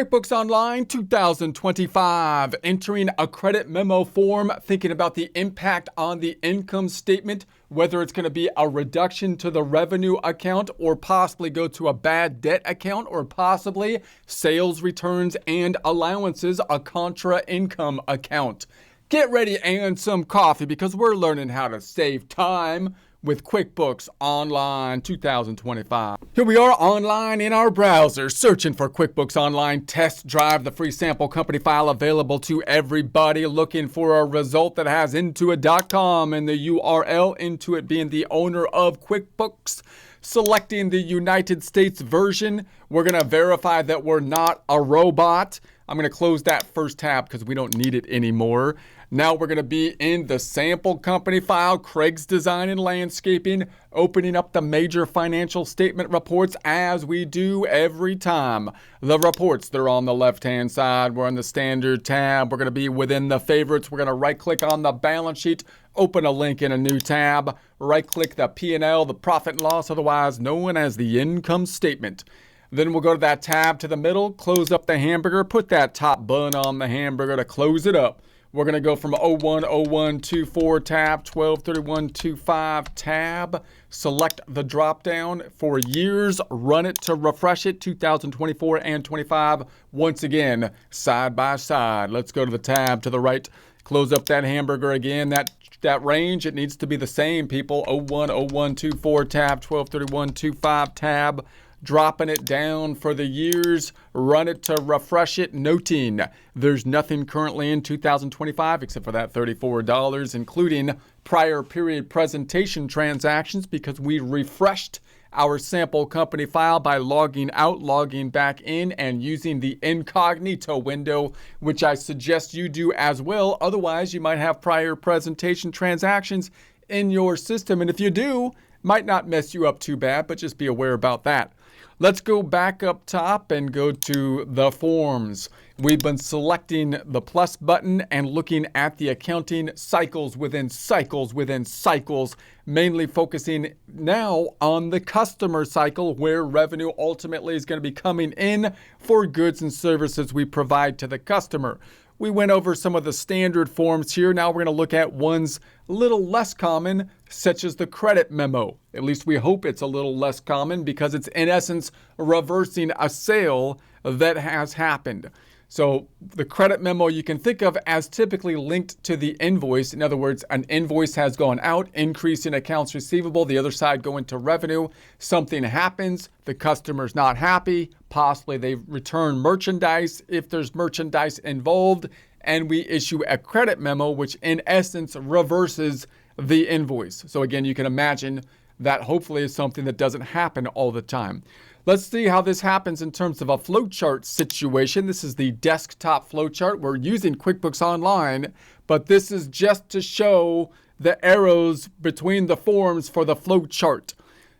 QuickBooks Online 2025, entering a credit memo form, thinking about the impact on the income statement, whether it's going to be a reduction to the revenue account or possibly go to a bad debt account or possibly sales returns and allowances, a contra income account. Get ready and some coffee because we're learning how to save time with QuickBooks Online 2025. Here we are online in our browser, searching for QuickBooks Online. Test drive the free sample company file available to everybody looking for a result that has Intuit.com and the URL, Intuit being the owner of QuickBooks. Selecting the United States version, we're going to verify that we're not a robot. I'm going to close that first tab because we don't need it anymore. Now we're going to be in the sample company file, Craig's Design and Landscaping, opening up the major financial statement reports as we do every time. The reports, they're on the left-hand side. We're on the standard tab. We're going to be within the favorites. We're going to right-click on the balance sheet, open a link in a new tab, right-click the P&L, the profit and loss, otherwise known as the income statement. Then we'll go to that tab to the middle, close up the hamburger, put that top bun on the hamburger to close it up. We're going to go from 010124 tab, 123125 tab, select the drop down for years, run it to refresh it, 2024 and 25. Once again, side by side. Let's go to the tab to the right, close up that hamburger again. That range, it needs to be the same, people. 010124 tab, 123125 tab. Dropping it down for the years, run it to refresh it, noting there's nothing currently in 2025 except for that $34, including prior period presentation transactions because we refreshed our sample company file by logging out, logging back in, and using the incognito window, which I suggest you do as well. Otherwise, you might have prior presentation transactions in your system, and if you do, might not mess you up too bad, but just be aware about that. Let's go back up top and go to the forms. We've been selecting the plus button and looking at the accounting cycles within cycles within cycles, mainly focusing now on the customer cycle where revenue ultimately is going to be coming in for goods and services we provide to the customer. We went over some of the standard forms here. Now we're going to look at ones a little less common, such as the credit memo. At least we hope it's a little less common because it's in essence reversing a sale that has happened. So the credit memo you can think of as typically linked to the invoice. In other words, an invoice has gone out, increase in accounts receivable, the other side going to revenue. Something happens, the customer's not happy, possibly they return merchandise if there's merchandise involved, and we issue a credit memo, which in essence reverses the invoice. So again, you can imagine that hopefully is something that doesn't happen all the time. Let's see how this happens in terms of a flowchart situation. This is the desktop flowchart. We're using QuickBooks Online, but this is just to show the arrows between the forms for the flowchart.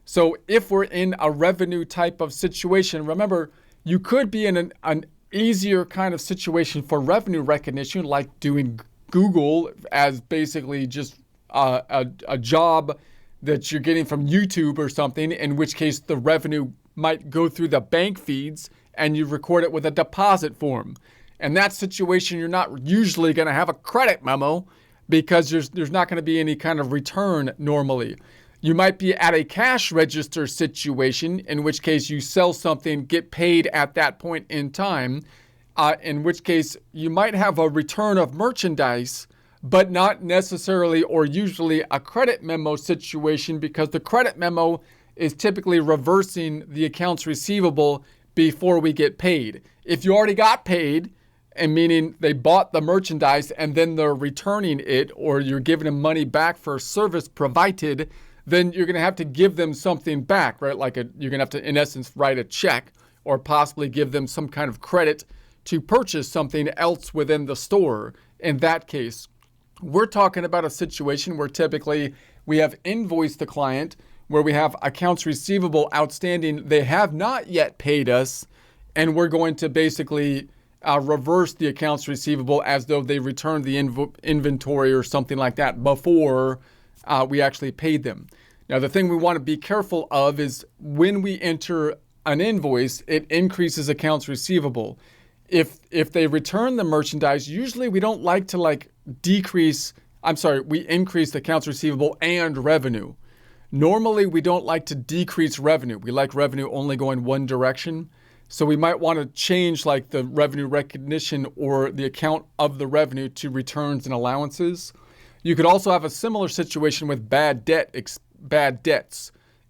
So if we're in a revenue type of situation, remember, you could be in an easier kind of situation for revenue recognition, like doing Google as basically just a job that you're getting from YouTube or something, in which case the revenue might go through the bank feeds and you record it with a deposit form. In that situation, you're not usually going to have a credit memo because there's not going to be any kind of return normally. You might be at a cash register situation, in which case you sell something, get paid at that point in time, in which case you might have a return of merchandise, but not necessarily or usually a credit memo situation because the credit memo is typically reversing the accounts receivable before we get paid. If you already got paid, and meaning they bought the merchandise and then they're returning it, or you're giving them money back for service provided, then you're going to have to give them something back, right? Like you're going to have to, in essence, write a check or possibly give them some kind of credit to purchase something else within the store. In that case, we're talking about a situation where typically we have invoiced the client, where we have accounts receivable outstanding. They have not yet paid us, and we're going to basically reverse the accounts receivable as though they returned the inventory or something like that before we actually paid them. Now, the thing we want to be careful of is when we enter an invoice, it increases accounts receivable. if they return the merchandise, usually we don't like to we increase the accounts receivable and revenue. Normally, we don't like to decrease revenue. We like revenue only going one direction. So we might want to change like the revenue recognition or the account of the revenue to returns and allowances. You could also have a similar situation with bad debts.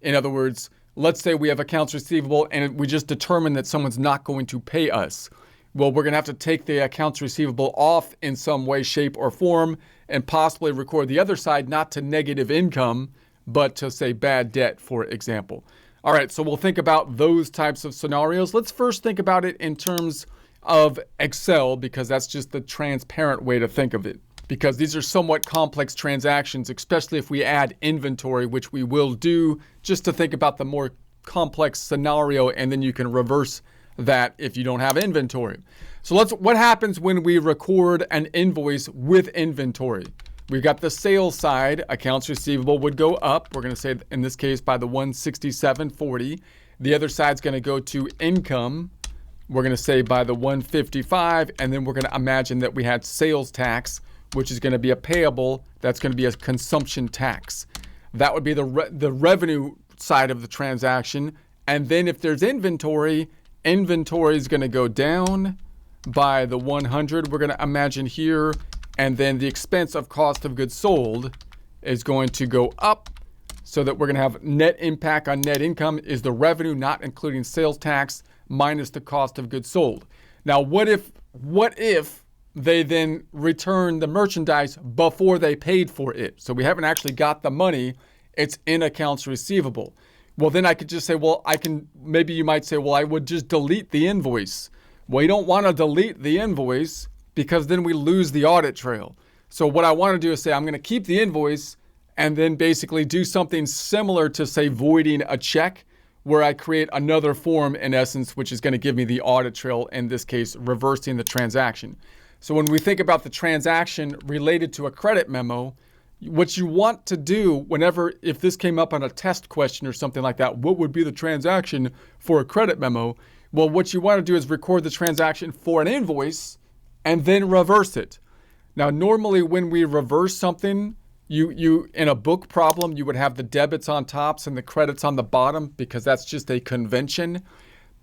In other words, let's say we have accounts receivable and we just determine that someone's not going to pay us. Well, we're going to have to take the accounts receivable off in some way, shape, or form and possibly record the other side not to negative income, but to say bad debt, for example. All right, so we'll think about those types of scenarios. Let's first think about it in terms of Excel, because that's just the transparent way to think of it. Because these are somewhat complex transactions, especially if we add inventory, which we will do, just to think about the more complex scenario, and then you can reverse that if you don't have inventory. So what happens when we record an invoice with inventory? We've got the sales side, accounts receivable would go up. We're going to say in this case by the 167.40. The other side's going to go to income. We're going to say by the 155, and then we're going to imagine that we had sales tax, which is going to be a payable. That's going to be a consumption tax. That would be the revenue side of the transaction. And then if there's inventory is going to go down by the 100. We're going to imagine here. And then the expense of cost of goods sold is going to go up, so that we're going to have net impact on net income is the revenue, not including sales tax, minus the cost of goods sold. Now, what if they then return the merchandise before they paid for it? So we haven't actually got the money. It's in accounts receivable. Well, then I could just say, maybe you might say, well, I would just delete the invoice. Well, you don't want to delete the invoice because then we lose the audit trail. So what I want to do is say, I'm going to keep the invoice and then basically do something similar to, say, voiding a check, where I create another form in essence, which is going to give me the audit trail, in this case, reversing the transaction. So when we think about the transaction related to a credit memo, what you want to do if this came up on a test question or something like that, what would be the transaction for a credit memo? Well, what you want to do is record the transaction for an invoice and then reverse it. Now, normally when we reverse something, you in a book problem, you would have the debits on tops and the credits on the bottom, because that's just a convention.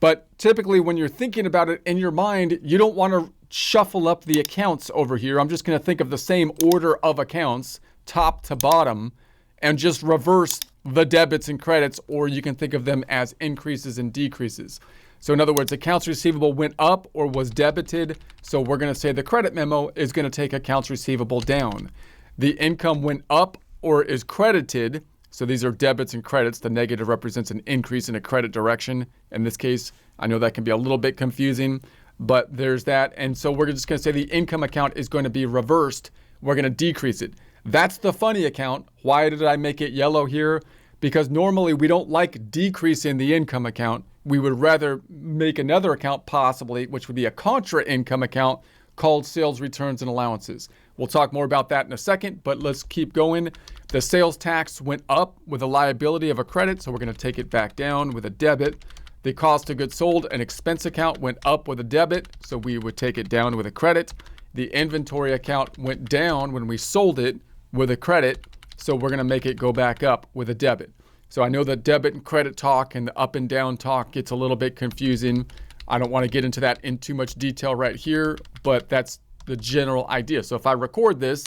But typically when you're thinking about it in your mind, you don't want to shuffle up the accounts over here. I'm just going to think of the same order of accounts, top to bottom, and just reverse the debits and credits, or you can think of them as increases and decreases. So in other words, accounts receivable went up or was debited. So we're going to say the credit memo is going to take accounts receivable down. The income went up or is credited. So these are debits and credits. The negative represents an increase in a credit direction. In this case, I know that can be a little bit confusing, but there's that. And so we're just going to say the income account is going to be reversed. We're going to decrease it. That's the funny account. Why did I make it yellow here? Because normally we don't like decreasing the income account. We would rather make another account possibly, which would be a contra income account called sales returns and allowances. We'll talk more about that in a second, but let's keep going. The sales tax went up with a liability of a credit, so we're going to take it back down with a debit. The cost of goods sold, an expense account, went up with a debit, so we would take it down with a credit. The inventory account went down when we sold it with a credit, so we're going to make it go back up with a debit. So I know the debit and credit talk and the up and down talk gets a little bit confusing. I don't want to get into that in too much detail right here, but that's the general idea. So if I record this,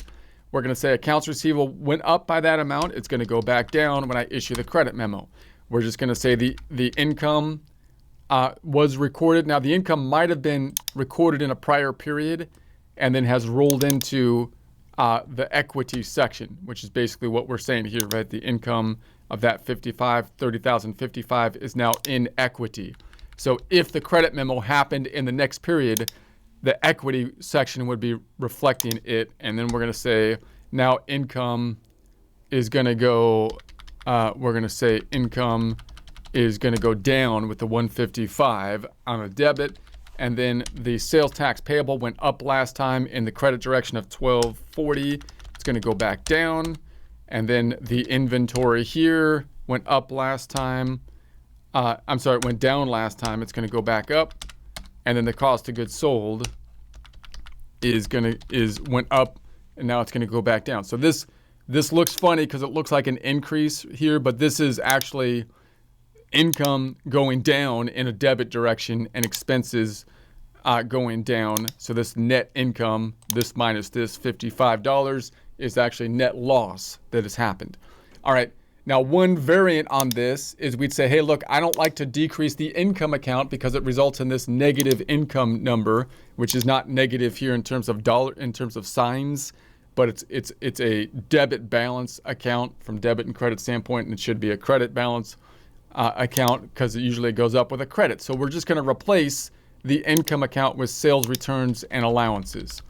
we're going to say accounts receivable went up by that amount. It's going to go back down when I issue the credit memo. We're just going to say the income was recorded. Now, the income might have been recorded in a prior period and then has rolled into the equity section, which is basically what we're saying here, right? The income of that 30,055 is now in equity. So if the credit memo happened in the next period, the equity section would be reflecting it. And then we're going to say now income is going to go, we're going to say income is going to go down with the 155 on a debit. And then the sales tax payable went up last time in the credit direction of 1240. It's going to go back down. And then the inventory here went up last time. It went down last time. It's going to go back up. and then the cost of goods sold went up, and now it's gonna go back down. So this looks funny because it looks like an increase here, but this is actually income going down in a debit direction and expenses going down. So this net income, this minus this $55, is actually net loss that has happened. All right. Now, one variant on this is we'd say, hey, look, I don't like to decrease the income account because it results in this negative income number, which is not negative here in terms of signs, but it's a debit balance account from debit and credit standpoint, and it should be a credit balance account because it usually goes up with a credit. So we're just going to replace the income account with sales returns and allowances.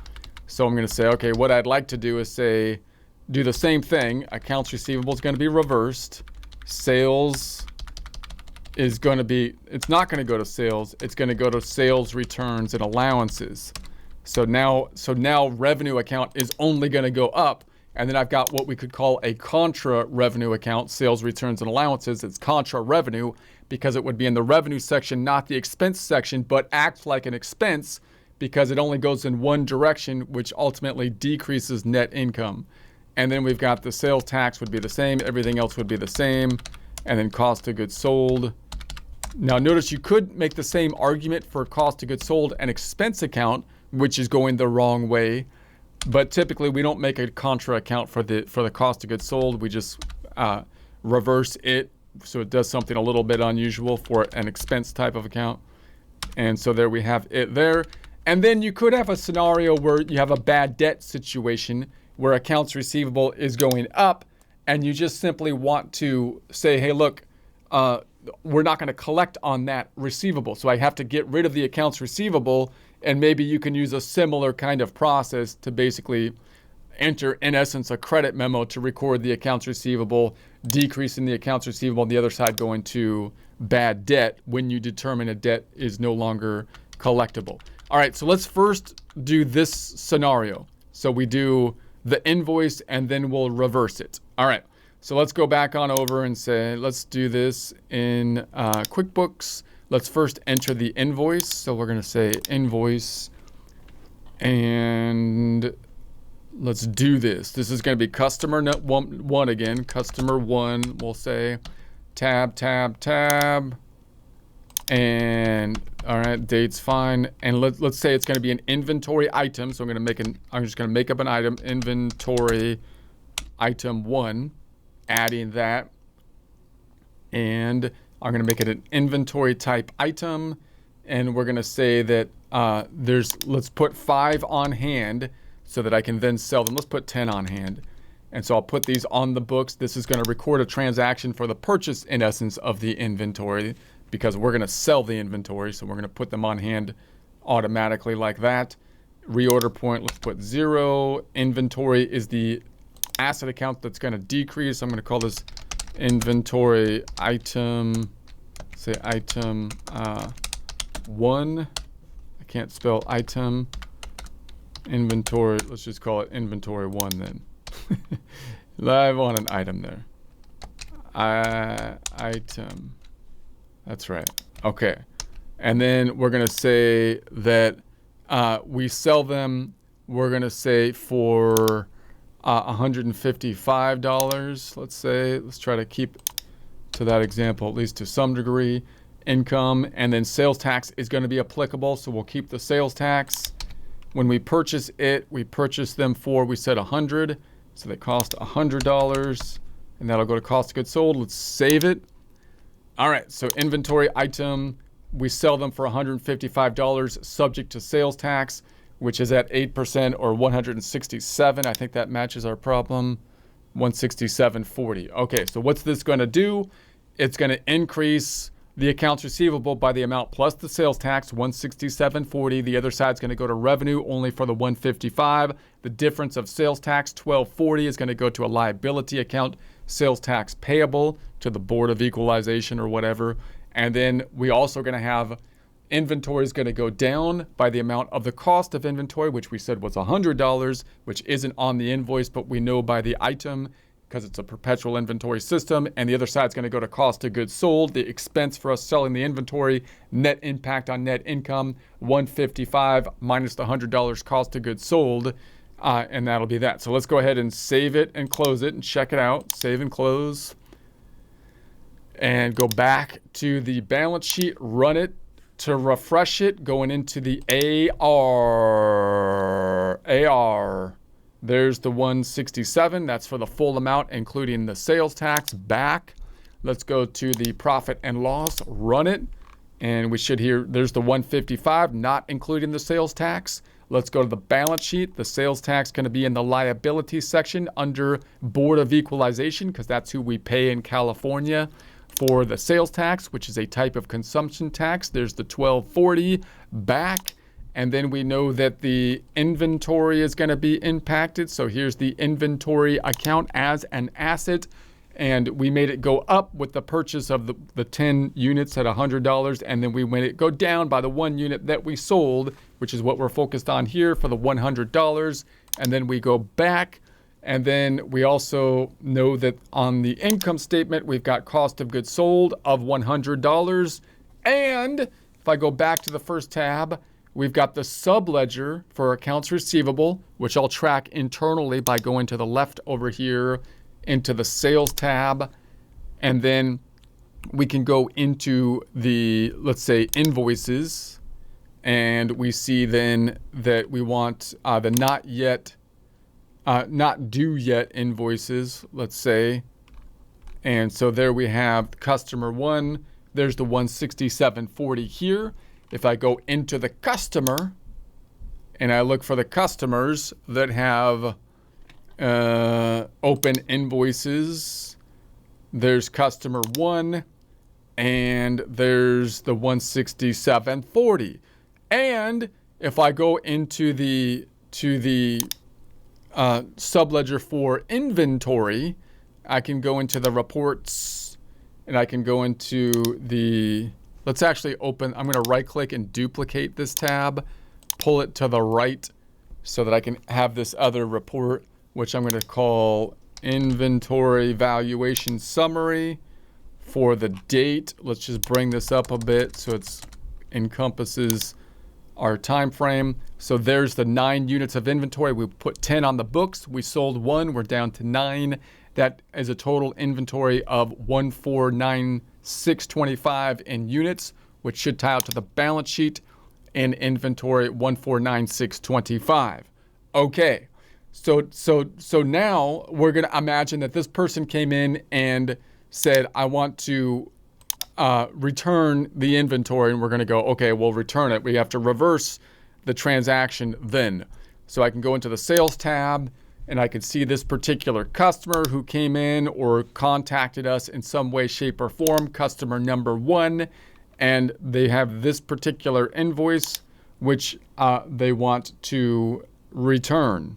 So I'm going to say, okay, what I'd like to do is do the same thing. Accounts receivable is going to be reversed. Sales is going to be, it's not going to go to sales. It's going to go to sales returns and allowances. So now revenue account is only going to go up. And then I've got what we could call a contra revenue account, sales returns and allowances. It's contra revenue because it would be in the revenue section, not the expense section, but acts like an expense because it only goes in one direction, which ultimately decreases net income. And then we've got the sales tax would be the same. Everything else would be the same. And then cost of goods sold. Now notice you could make the same argument for cost of goods sold and expense account, which is going the wrong way. But typically we don't make a contra account for the cost of goods sold. We just reverse it. So it does something a little bit unusual for an expense type of account. And so there we have it there. And then you could have a scenario where you have a bad debt situation where accounts receivable is going up and you just simply want to say, hey, look, we're not going to collect on that receivable. So I have to get rid of the accounts receivable, and maybe you can use a similar kind of process to basically enter, in essence, a credit memo to record the accounts receivable, decreasing the accounts receivable on the other side going to bad debt when you determine a debt is no longer collectible. All right, so let's first do this scenario. So we do the invoice and then we'll reverse it. All right, so let's go back on over and say, let's do this in QuickBooks. Let's first enter the invoice. So we're gonna say invoice and let's do this. This is gonna be customer one again. Customer one, we'll say tab, tab, tab. And all right, date's fine. And let's say it's going to be an inventory item. So I'm just going to make up an item, inventory item 1, adding that. And I'm going to make it an inventory type item. And we're going to say that let's put 5 on hand so that I can then sell them. Let's put 10 on hand. And so I'll put these on the books. This is going to record a transaction for the purchase, in essence, of the inventory, because we're going to sell the inventory. So we're going to put them on hand automatically like that. Reorder point, let's put 0. Inventory is the asset account that's going to decrease. I'm going to call this inventory item, say item 1. I can't spell item. Inventory, let's just call it inventory 1 then. I want an item there. Item. That's right. Okay. And then we're going to say that we sell them, we're going to say for $155, let's say. Let's try to keep to that example, at least to some degree. Income, and then sales tax is going to be applicable, so we'll keep the sales tax. When we purchase it, we purchase them for, we said 100, so they cost $100, and that'll go to cost of goods sold. Let's save it. All right, so inventory item, we sell them for $155 subject to sales tax, which is at 8% or 167. I think that matches our problem. 167.40. Okay, so what's this going to do? It's going to increase the accounts receivable by the amount plus the sales tax, 167.40. The other side's going to go to revenue only for the 155. The difference of sales tax, 12.40, is going to go to a liability account, sales tax payable to the Board of Equalization or whatever. And then we also going to have inventory is going to go down by the amount of the cost of inventory, which we said was $100, which isn't on the invoice, but we know by the item because it's a perpetual inventory system, and the other side is going to go to cost of goods sold, the expense for us selling the inventory, net impact on net income, 155 minus the $100 cost of goods sold, and that'll be that. So let's go ahead and save it and close it and check it out. Save and close. And go back to the balance sheet, run it to refresh it, going into the AR. There's the 167. That's for the full amount, including the sales tax. Back. Let's go to the profit and loss, run it. And we should hear, there's the 155, not including the sales tax. Let's go to the balance sheet. The sales tax going to be in the liability section under Board of Equalization, because that's who we pay in California for the sales tax, which is a type of consumption tax. There's the 1240 back. And then we know that the inventory is going to be impacted. So here's the inventory account as an asset. And we made it go up with the purchase of the 10 units at $100. And then we made it go down by the 1 unit that we sold, which is what we're focused on here for the $100. And then we go back. And then we also know that on the income statement, we've got cost of goods sold of $100. And if I go back to the first tab, we've got the subledger for accounts receivable, which I'll track internally by going to the left over here into the sales tab. And then we can go into the, let's say, invoices. And we see then that we want the not due yet invoices, let's say. And so there we have customer 1. There's the 167.40 here. If I go into the customer and I look for the customers that have open invoices, there's customer 1 and there's the 167.40. And if I go into the subledger for inventory, I can go into the reports and I can go into the, let's actually open, I'm going to right click and duplicate this tab, pull it to the right so that I can have this other report, which I'm going to call inventory valuation summary for the date. Let's just bring this up a bit so it encompasses our time frame. So there's the 9 units of inventory. We put 10 on the books. We sold 1. We're down to 9. That is a total inventory of 1,496.25 in units, which should tie out to the balance sheet in inventory 1,496.25. Okay. So now we're going to imagine that this person came in and said, I want to return the inventory, and we're going to go, okay, we'll return it. We have to reverse the transaction then. So I can go into the sales tab and I can see this particular customer who came in or contacted us in some way, shape, or form, customer number 1, and they have this particular invoice which they want to return.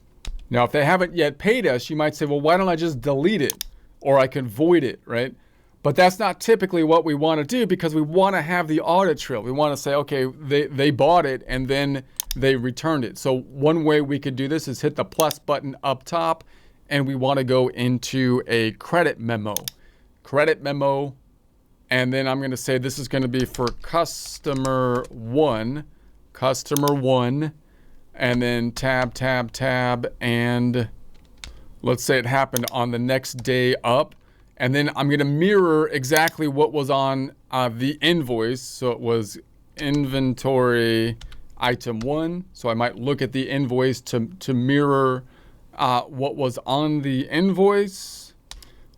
Now, if they haven't yet paid us, you might say, well, why don't I just delete it, or I can void it, right? But that's not typically what we want to do, because we want to have the audit trail. We want to say, okay, they bought it and then they returned it. So one way we could do this is hit the plus button up top, and we want to go into a credit memo. Credit memo, and then I'm going to say this is going to be for customer 1, and then tab, and let's say it happened on the next day up. And then I'm going to mirror exactly what was on the invoice. So it was inventory item 1. So I might look at the invoice to mirror what was on the invoice.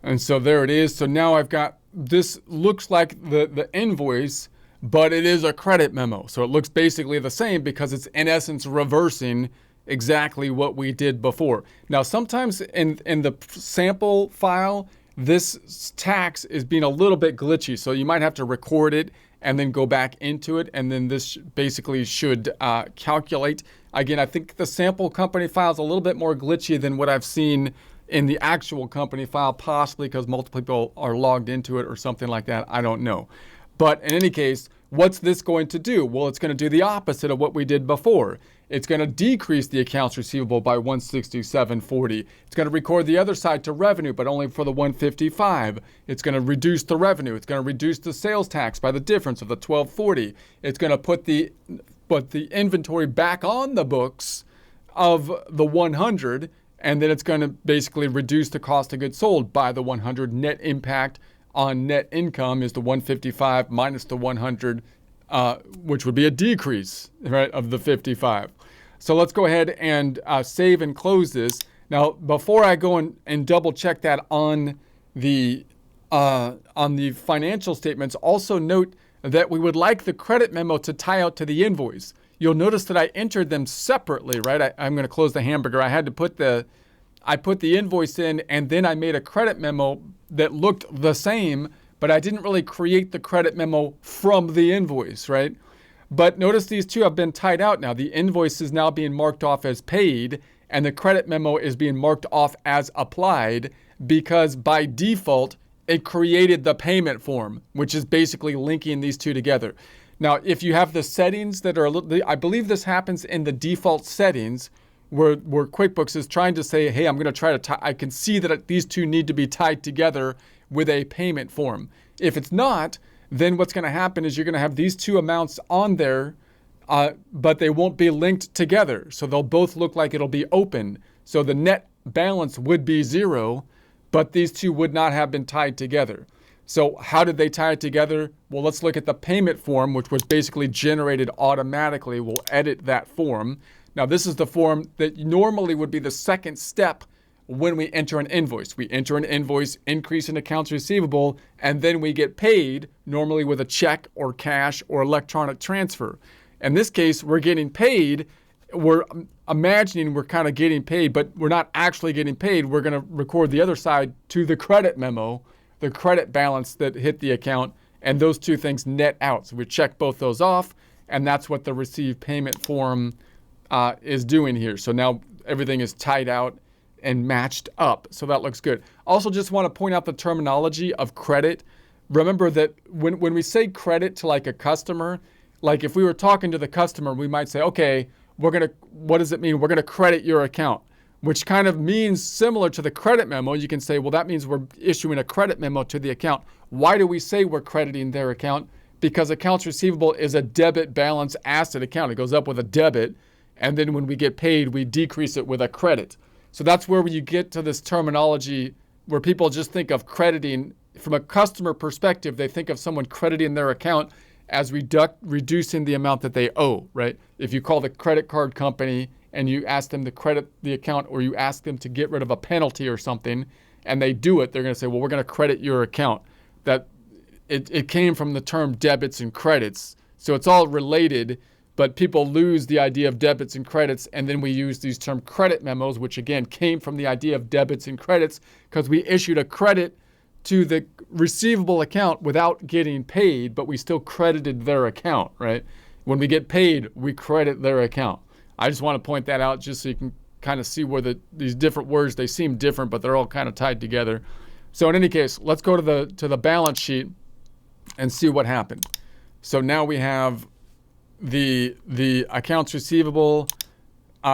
And so there it is. So now I've got, this looks like the invoice, but it is a credit memo. So it looks basically the same because it's in essence reversing exactly what we did before. Now, sometimes in the sample file, this tax is being a little bit glitchy. So you might have to record it and then go back into it. And then this basically should calculate. Again, I think the sample company file is a little bit more glitchy than what I've seen in the actual company file, possibly because multiple people are logged into it or something like that. I don't know. But in any case, What's this going to do? Well, it's going to do the opposite of what we did before. It's going to decrease the accounts receivable by 167.40. It's going to record the other side to revenue, but only for the 155. It's going to reduce the revenue. It's going to reduce the sales tax by the difference of the 1240. It's going to put the inventory back on the books of the 100, and then it's going to basically reduce the cost of goods sold by the 100. Net impact on net income is the 155 minus the 100, which would be a decrease, right, of the 55. So let's go ahead and save and close this. Now, before I go and double check that on the financial statements, also note that we would like the credit memo to tie out to the invoice. You'll notice that I entered them separately, right? I'm going to close the hamburger. I had to put the invoice in, and then I made a credit memo that looked the same, but I didn't really create the credit memo from the invoice, right? But notice these two have been tied out now. The invoice is now being marked off as paid, and the credit memo is being marked off as applied, because by default, it created the payment form, which is basically linking these two together. Now, if you have the settings that are, I believe this happens in the default settings, where QuickBooks is trying to say, hey, I'm going to try to tie, I can see that these two need to be tied together with a payment form. If it's not, then what's going to happen is you're going to have these two amounts on there, but they won't be linked together. So they'll both look like it'll be open. So the net balance would be 0, but these two would not have been tied together. So how did they tie it together? Well, let's look at the payment form, which was basically generated automatically. We'll edit that form. Now, this is the form that normally would be the second step when we enter an invoice. We enter an invoice, increase in accounts receivable, and then we get paid, normally with a check or cash or electronic transfer. In this case, we're getting paid. We're imagining we're kind of getting paid, but we're not actually getting paid. We're going to record the other side to the credit memo, the credit balance that hit the account, and those two things net out. So we check both those off, and that's what the receive payment form is doing here. So now everything is tied out and matched up. So that looks good. Also, just want to point out the terminology of credit. Remember that when we say credit to like a customer, like if we were talking to the customer, we might say, okay, what does it mean? We're going to credit your account, which kind of means similar to the credit memo. You can say, well, that means we're issuing a credit memo to the account. Why do we say we're crediting their account? Because accounts receivable is a debit balance asset account. It goes up with a debit. And then when we get paid, we decrease it with a credit. So that's where you get to this terminology where people just think of crediting. From a customer perspective, they think of someone crediting their account as reducing the amount that they owe, right? If you call the credit card company and you ask them to credit the account, or you ask them to get rid of a penalty or something, and they do it, they're going to say, well, we're going to credit your account. That it came from the term debits and credits. So it's all related. But people lose the idea of debits and credits, and then we use these term credit memos, which again came from the idea of debits and credits, because we issued a credit to the receivable account without getting paid, but we still credited their account, right? When we get paid, we credit their account. I just want to point that out just so you can kind of see where these different words, they seem different, but they're all kind of tied together. So in any case, let's go to the balance sheet and see what happened. So now we have the accounts receivable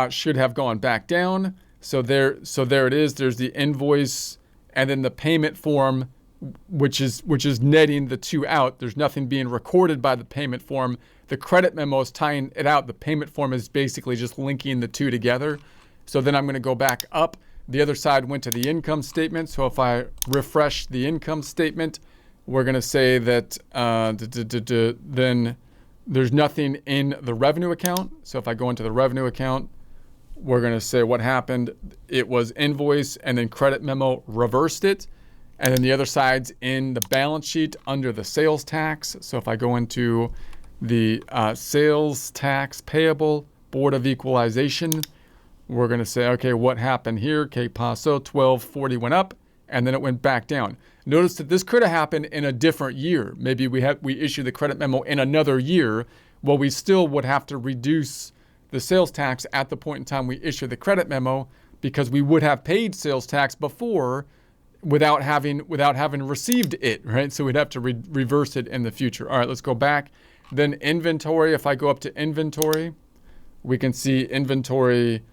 should have gone back down. So there it is. There's the invoice, and then the payment form, which is netting the two out. There's nothing being recorded by the payment form. The credit memo is tying it out. The payment form is basically just linking the two together. So then I'm going to go back up. The other side went to the income statement. So if I refresh the income statement, we're going to say that then there's nothing in the revenue account. So if I go into the revenue account, we're going to say what happened. It was invoice, and then credit memo reversed it. And then the other side's in the balance sheet under the sales tax. So if I go into the sales tax payable, Board of Equalization, we're going to say, okay, what happened here? Que paso? 1240 went up, and then it went back down. Notice that this could have happened in a different year. Maybe we issue the credit memo in another year. Well, we still would have to reduce the sales tax at the point in time we issue the credit memo, because we would have paid sales tax before without having received it, right? So we'd have to reverse it in the future. All right, let's go back. Then inventory, if I go up to inventory, we can see inventory,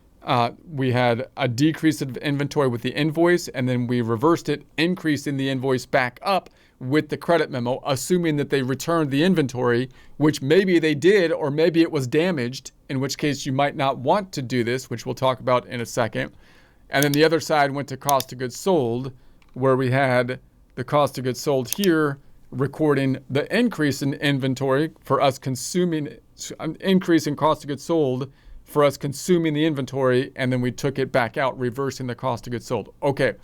we had a decrease of inventory with the invoice, and then we reversed it, increasing the invoice back up with the credit memo, assuming that they returned the inventory, which maybe they did, or maybe it was damaged, in which case you might not want to do this, which we'll talk about in a second. And then the other side went to cost of goods sold, where we had the cost of goods sold here recording the increase in inventory for us consuming, increase in cost of goods sold for us consuming the inventory, and then we took it back out, reversing the cost of goods sold. Okay,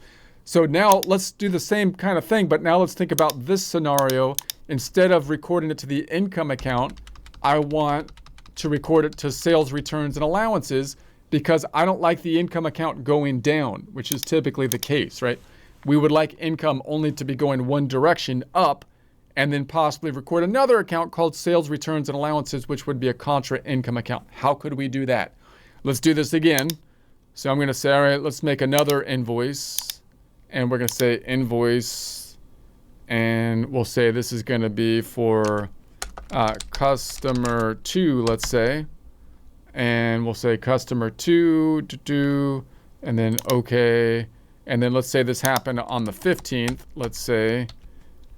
so now let's do the same kind of thing, but now let's think about this scenario. Instead of recording it to the income account, I want to record it to sales returns and allowances, because I don't like the income account going down, which is typically the case, right? We would like income only to be going one direction, up, and then possibly record another account called sales returns and allowances, which would be a contra income account. How could we do that? Let's do this again. So I'm going to say, all right, let's make another invoice, and we're going to say invoice, and we'll say this is going to be for customer 2, let's say, and we'll say customer 2, and then okay, and then let's say this happened on the 15th, let's say,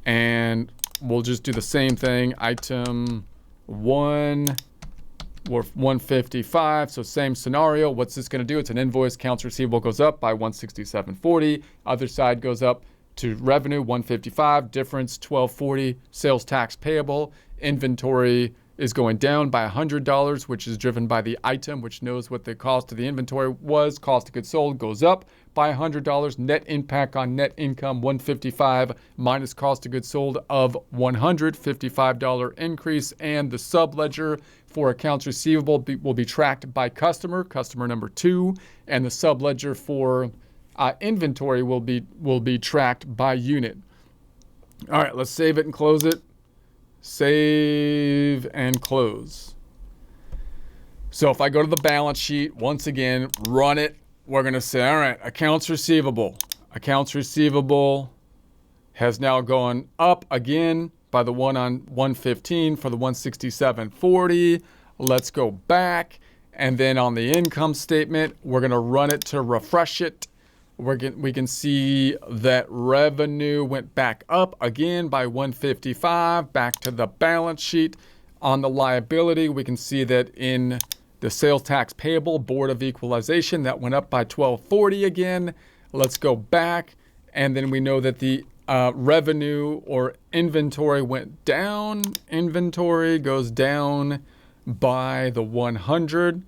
and we'll just do the same thing. Item 1, or 155, so same scenario. What's this going to do? It's an invoice. Accounts receivable goes up by 167.40. Other side goes up to revenue, 155. Difference, 12.40. Sales tax payable. Inventory is going down by $100, which is driven by the item, which knows what the cost of the inventory was. Cost of goods sold goes up by $100. Net impact on net income, $155 minus cost of goods sold of $155 increase. And the subledger for accounts receivable will be tracked by customer number 2, and the subledger for inventory will be tracked by unit. All right, let's save it and close it. Save and close. So if I go to the balance sheet, once again, run it, we're going to say, all right, accounts receivable. Accounts receivable has now gone up again by the one on 115 for the 167.40. Let's go back. And then on the income statement, we're going to run it to refresh it. We can see that revenue went back up again by 155, back to the balance sheet. On the liability, we can see that in the sales tax payable, Board of Equalization, that went up by 1240 again. Let's go back, and then we know that the revenue or inventory went down. Inventory goes down by the 100,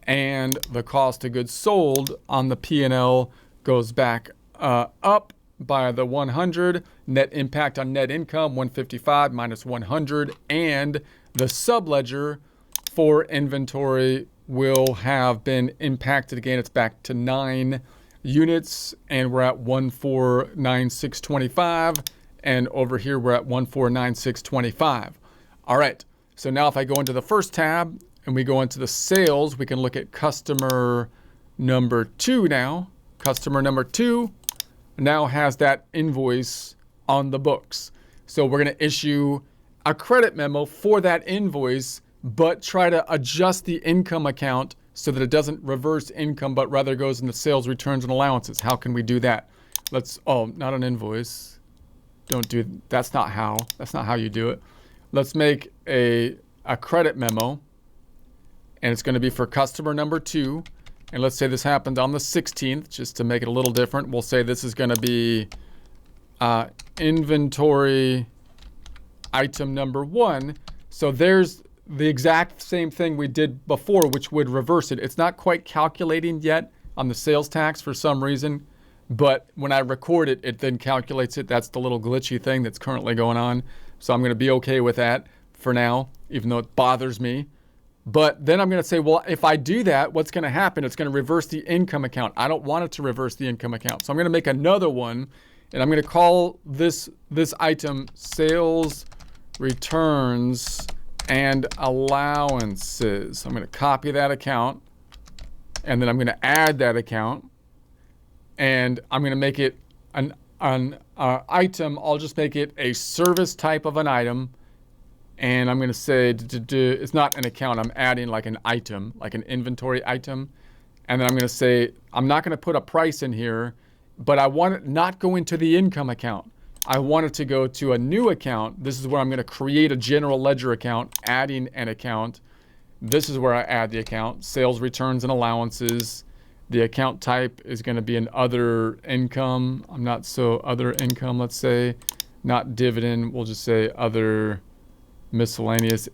and the cost of goods sold on the P&L goes back up by the 100. Net impact on net income, 155 minus 100. And the subledger for inventory will have been impacted again. It's back to 9 units, and we're at 149625. And over here, we're at 149625. All right, so now if I go into the first tab and we go into the sales, we can look at customer number 2 now. Customer number 2 now has that invoice on the books. So we're going to issue a credit memo for that invoice, but try to adjust the income account so that it doesn't reverse income, but rather goes into sales returns and allowances. How can we do that? Not an invoice. That's not how you do it. Let's make a credit memo, and it's going to be for customer number 2. And let's say this happened on the 16th, just to make it a little different. We'll say this is going to be inventory item number 1. So there's the exact same thing we did before, which would reverse it. It's not quite calculating yet on the sales tax for some reason, but when I record it, it then calculates it. That's the little glitchy thing that's currently going on. So I'm going to be okay with that for now, even though it bothers me. But then I'm going to say, well, if I do that, what's going to happen? It's going to reverse the income account. I don't want it to reverse the income account. So I'm going to make another one, and I'm going to call this item sales returns and allowances. I'm going to copy that account, and then I'm going to add that account, and I'm going to make it an item. I'll just make it a service type of an item, And I'm going to say, it's not an account. I'm adding like an item, like an inventory item. And then I'm going to say, I'm not going to put a price in here, but I want it not go into the income account. I want it to go to a new account. This is where I'm going to create a general ledger account, adding an account. This is where I add the account, sales returns and allowances. The account type is going to be an other income. Other income, let's say, not dividend. We'll just say other miscellaneous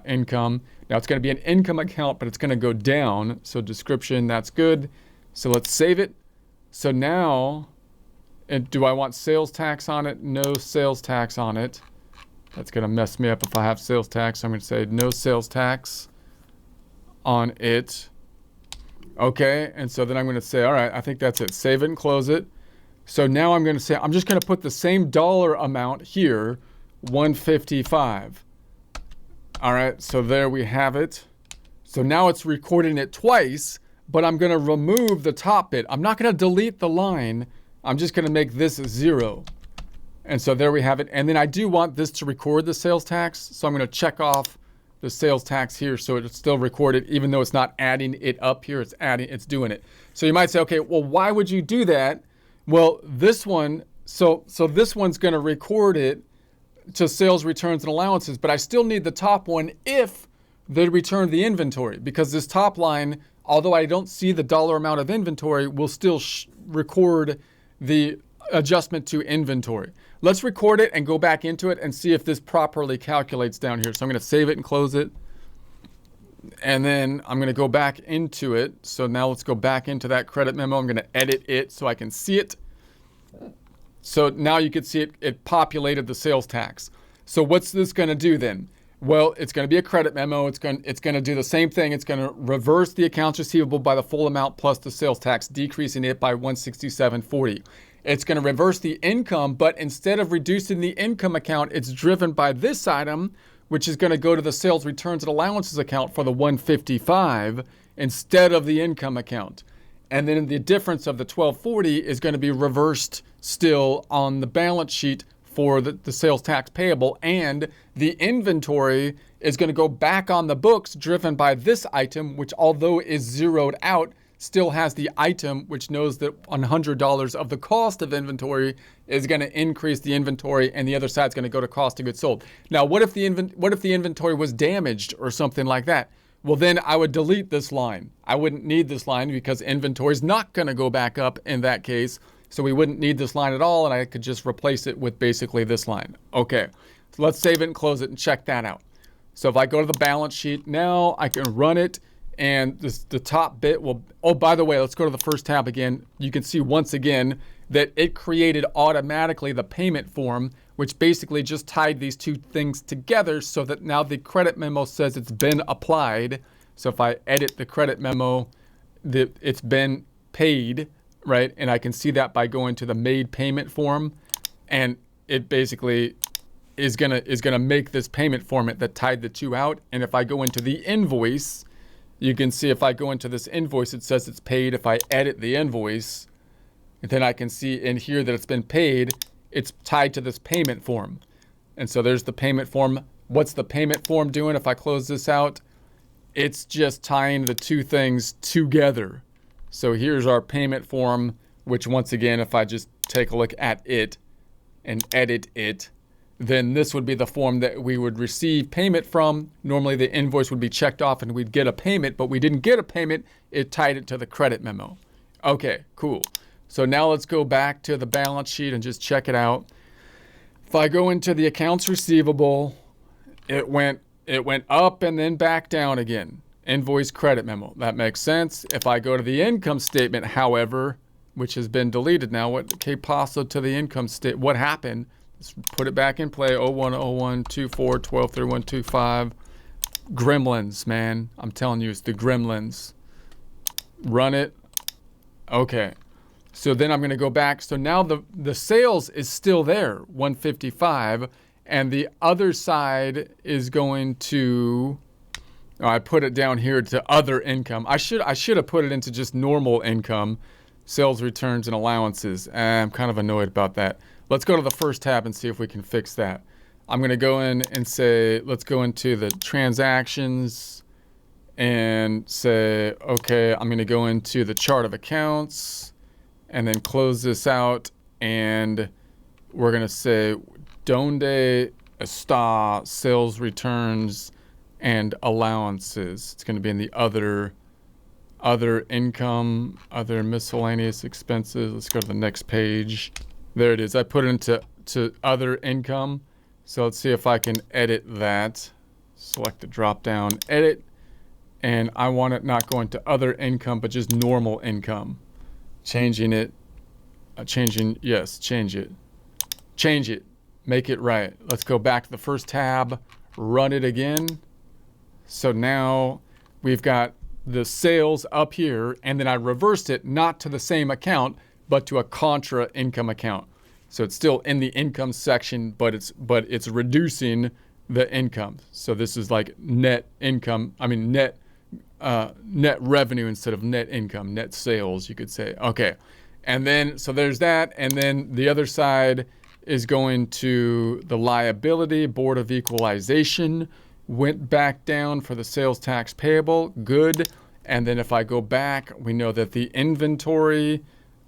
income. Now it's going to be an income account, but it's going to go down. So description, that's good. So let's save it. So now, do I want sales tax on it? No sales tax on it. That's going to mess me up if I have sales tax. I'm going to say no sales tax on it. Okay, and so then I'm going to say, all right, I think that's it. Save it and close it. So now I'm going to say, I'm just going to put the same dollar amount here, 155. All right, so there we have it. So now it's recording it twice, but I'm going to remove the top bit. I'm not going to delete the line. I'm just going to make this 0. And so there we have it. And then I do want this to record the sales tax. So I'm going to check off the sales tax here so it's still recorded, even though it's not adding it up here, it's doing it. So you might say, okay, well, why would you do that? Well, this one, so this one's going to record it to sales returns and allowances, but I still need the top one if they return the inventory, because this top line, although I don't see the dollar amount of inventory, will still record the adjustment to inventory. Let's record it and go back into it and see if this properly calculates down here. So I'm going to save it and close it. And then I'm going to go back into it. So now let's go back into that credit memo. I'm going to edit it so I can see it. So now you can see it populated the sales tax. So what's this going to do then? Well, it's going to be a credit memo. It's going to do the same thing. It's going to reverse the accounts receivable by the full amount plus the sales tax, decreasing it by $167.40. It's going to reverse the income, but instead of reducing the income account, it's driven by this item, which is going to go to the sales returns and allowances account for the $155 instead of the income account. And then the difference of the $12.40 is going to be reversed still on the balance sheet for the sales tax payable, and the inventory is going to go back on the books driven by this item, which although is zeroed out, still has the item which knows that $100 of the cost of inventory is going to increase the inventory, and the other side is going to go to cost of goods sold. Now, what if the inventory was damaged or something like that? Well, then I would delete this line. I wouldn't need this line because inventory is not going to go back up in that case. So we wouldn't need this line at all, and I could just replace it with basically this line. Okay, so let's save it and close it and check that out. So if I go to the balance sheet now, I can run it, and the top bit will, oh, by the way, let's go to the first tab again. You can see once again that it created automatically the payment form, which basically just tied these two things together so that now the credit memo says it's been applied. So if I edit the credit memo, it's been paid, right? And I can see that by going to the made payment form, and it basically is gonna make this payment format that tied the two out. And if I go into the invoice, you can see if I go into this invoice, it says it's paid. If I edit the invoice, then I can see in here that it's been paid. It's tied to this payment form. And so there's the payment form. What's the payment form doing if I close this out? It's just tying the two things together. So here's our payment form, which once again, if I just take a look at it and edit it, then this would be the form that we would receive payment from. Normally the invoice would be checked off and we'd get a payment, but we didn't get a payment. It tied it to the credit memo. Okay, cool. So now let's go back to the balance sheet and just check it out. If I go into the accounts receivable, it went up and then back down again. Invoice credit memo. That makes sense. If I go to the income statement, however, which has been deleted now, what que paso to the income statement? What happened? Let's put it back in play. 0101 24 12 31 25. Gremlins, man. I'm telling you, it's the gremlins. Run it. Okay. So then I'm going to go back. So now the sales is still there, 155, and the other side is going to, oh, I put it down here to other income. I should have put it into just normal income, sales returns and allowances. I'm kind of annoyed about that. Let's go to the first tab and see if we can fix that. I'm going to go in and say, let's go into the transactions and say, okay, I'm going to go into the chart of accounts and then close this out. And we're going to say, donde está sales returns and allowances. It's going to be in the other income, other miscellaneous expenses. Let's go to the next page. There it is. I put it into other income. So let's see if I can edit that. Select the drop down, edit, and I want it not going to other income, but just normal income. Changing it, yes, change it. Change it, make it right. Let's go back to the first tab, run it again. So now we've got the sales up here, and then I reversed it not to the same account, but to a contra income account. So it's still in the income section, but it's reducing the income. So this is like net income. I mean net revenue instead of net income, net sales, you could say. Okay, and then so there's that, and then the other side is going to the liability. Board of Equalization went back down for the sales tax payable. Good. And then if I go back, we know that the inventory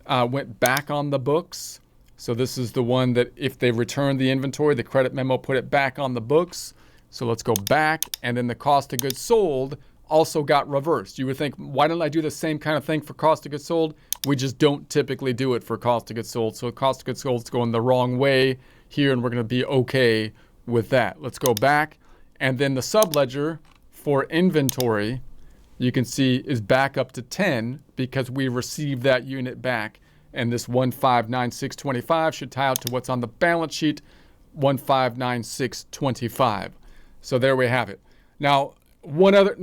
went back on the books. So this is the one that if they return the inventory, the credit memo put it back on the books. So let's go back, and then the cost of goods sold also got reversed. You would think, why don't I do the same kind of thing for cost of goods sold? We just don't typically do it for cost of goods sold. So cost of goods sold is going the wrong way here, and we're going to be okay with that. Let's go back, and then the subledger for inventory, you can see, is back up to 10 because we received that unit back. And this 159625 should tie out to what's on the balance sheet, 159625. So there we have it. Now, one other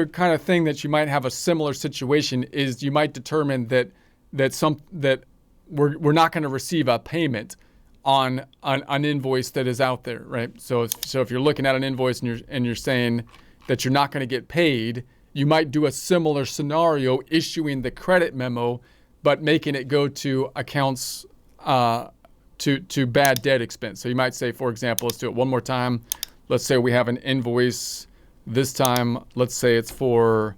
kind of thing that you might have a similar situation is you might determine that we're not going to receive a payment on an invoice that is out there, right? So if you're looking at an invoice and you're saying that you're not going to get paid, you might do a similar scenario, issuing the credit memo, but making it go to accounts to bad debt expense. So you might say, for example, let's do it one more time. Let's say we have an invoice this time. Let's say it's for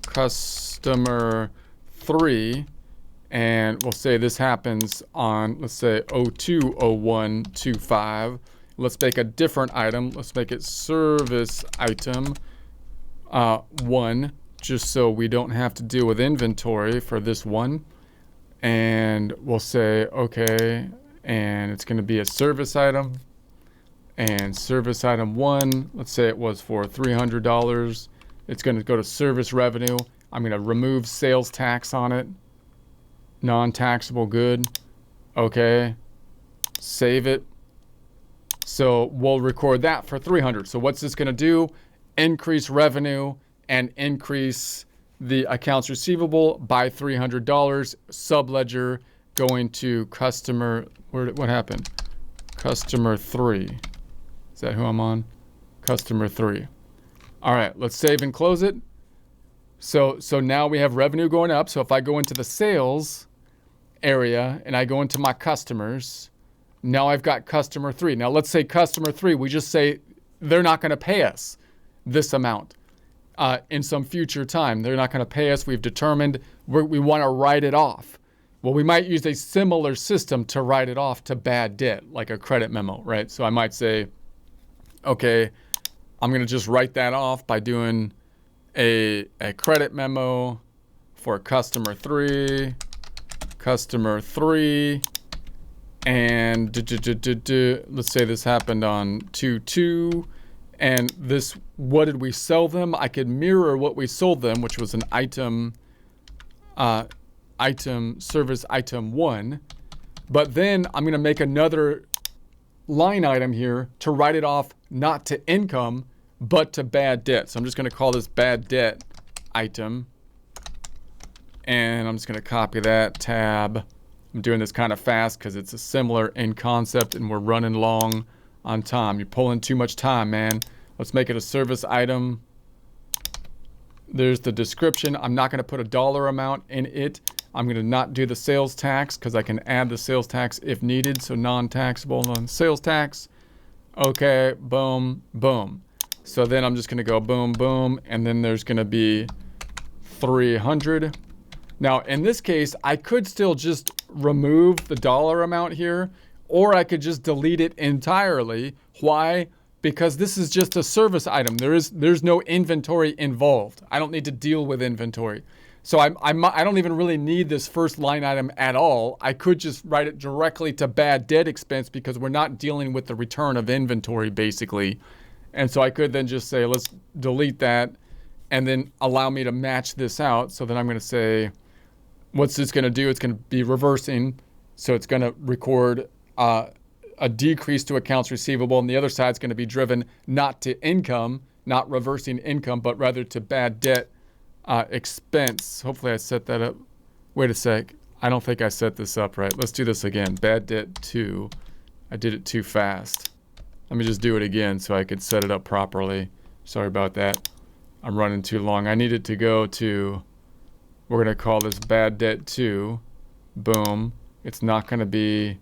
customer 3, and we'll say this happens on, let's say 020125. Let's make a different item. Let's make it service item 1, just so we don't have to deal with inventory for this one. And we'll say, okay, and it's going to be a service item. And service item 1, let's say it was for $300. It's going to go to service revenue. I'm going to remove sales tax on it. Non-taxable good. Okay. Save it. So we'll record that for $300. So what's this going to do? Increase revenue and increase the accounts receivable by $300. Subledger going to customer, what happened? Customer 3. Is that who I'm on? Customer 3. All right, let's save and close it. So now we have revenue going up. So if I go into the sales area and I go into my customers, now I've got customer 3. Now let's say customer 3, we just say they're not going to pay us this amount in some future time. They're not going to pay us. We've determined we want to write it off. Well, we might use a similar system to write it off to bad debt, like a credit memo, right? So I might say, okay, I'm going to just write that off by doing a credit memo for customer 3, and let's say this happened on 2/2, and this, what did we sell them? I could mirror what we sold them, which was an service item 1, but then I'm going to make another line item here to write it off not to income but to bad debt. So I'm just going to call this bad debt item, and I'm just going to copy that tab. I'm doing this kind of fast because it's a similar in concept and we're running long on time. You're pulling too much time, man. Let's make it a service item. There's the description. I'm not going to put a dollar amount in it. I'm going to not do the sales tax because I can add the sales tax if needed. So non-taxable, non-sales tax. Okay, boom, boom. So then I'm just going to go boom, boom, and then there's going to be 300. Now, in this case, I could still just remove the dollar amount here, or I could just delete it entirely. Why? Because this is just a service item. There's no inventory involved. I don't need to deal with inventory. So I don't even really need this first line item at all. I could just write it directly to bad debt expense because we're not dealing with the return of inventory, basically. And so I could then just say, let's delete that and then allow me to match this out. So then I'm going to say, what's this going to do? It's going to be reversing. So it's going to record a decrease to accounts receivable, and the other side is going to be driven not to income, not reversing income, but rather to bad debt expense. Hopefully I set that up. Wait a sec. I don't think I set this up right. Let's do this again. Bad debt 2. I did it too fast. Let me just do it again so I could set it up properly. Sorry about that. I'm running too long. I need it to go to, we're going to call this bad debt 2. Boom. It's not going to be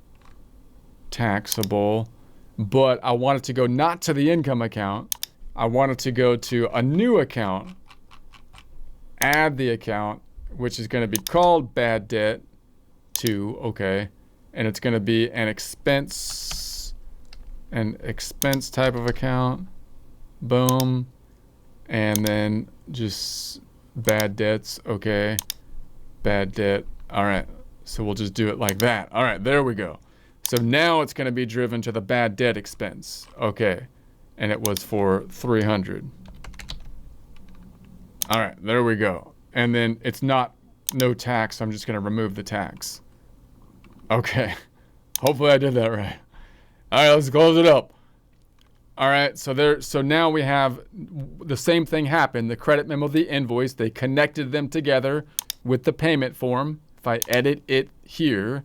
taxable, but I want it to go not to the income account. I want it to go to a new account. Add the account, which is going to be called bad debt 2. Okay. And it's going to be an expense type of account. Boom. And then just bad debts. Okay. Bad debt. All right. So we'll just do it like that. All right. There we go. So now it's going to be driven to the bad debt expense. Okay. And it was for 300. All right. There we go. And then it's not no tax. So I'm just going to remove the tax. Okay. Hopefully I did that right. All right. Let's close it up. All right. So now we have the same thing happened. The credit memo, the invoice, they connected them together with the payment form. If I edit it here,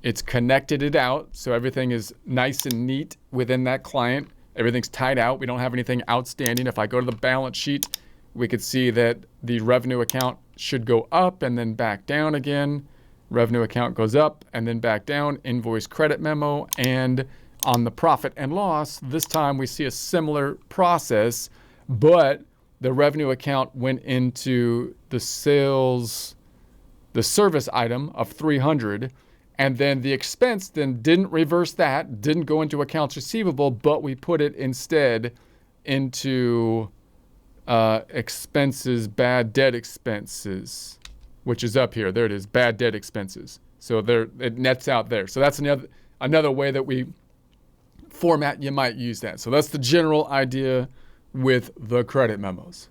it's connected it out, so everything is nice and neat within that client. Everything's tied out. We don't have anything outstanding. If I go to the balance sheet, we could see that the revenue account should go up and then back down again. Revenue account goes up and then back down. Invoice credit memo. And on the profit and loss, this time we see a similar process, but the revenue account went into the sales, the service item of 300. And then the expense then didn't reverse that, didn't go into accounts receivable, but we put it instead into expenses, bad debt expenses, which is up here. There it is, bad debt expenses. So there, it nets out there. So that's another way that we format, you might use that. So that's the general idea with the credit memos.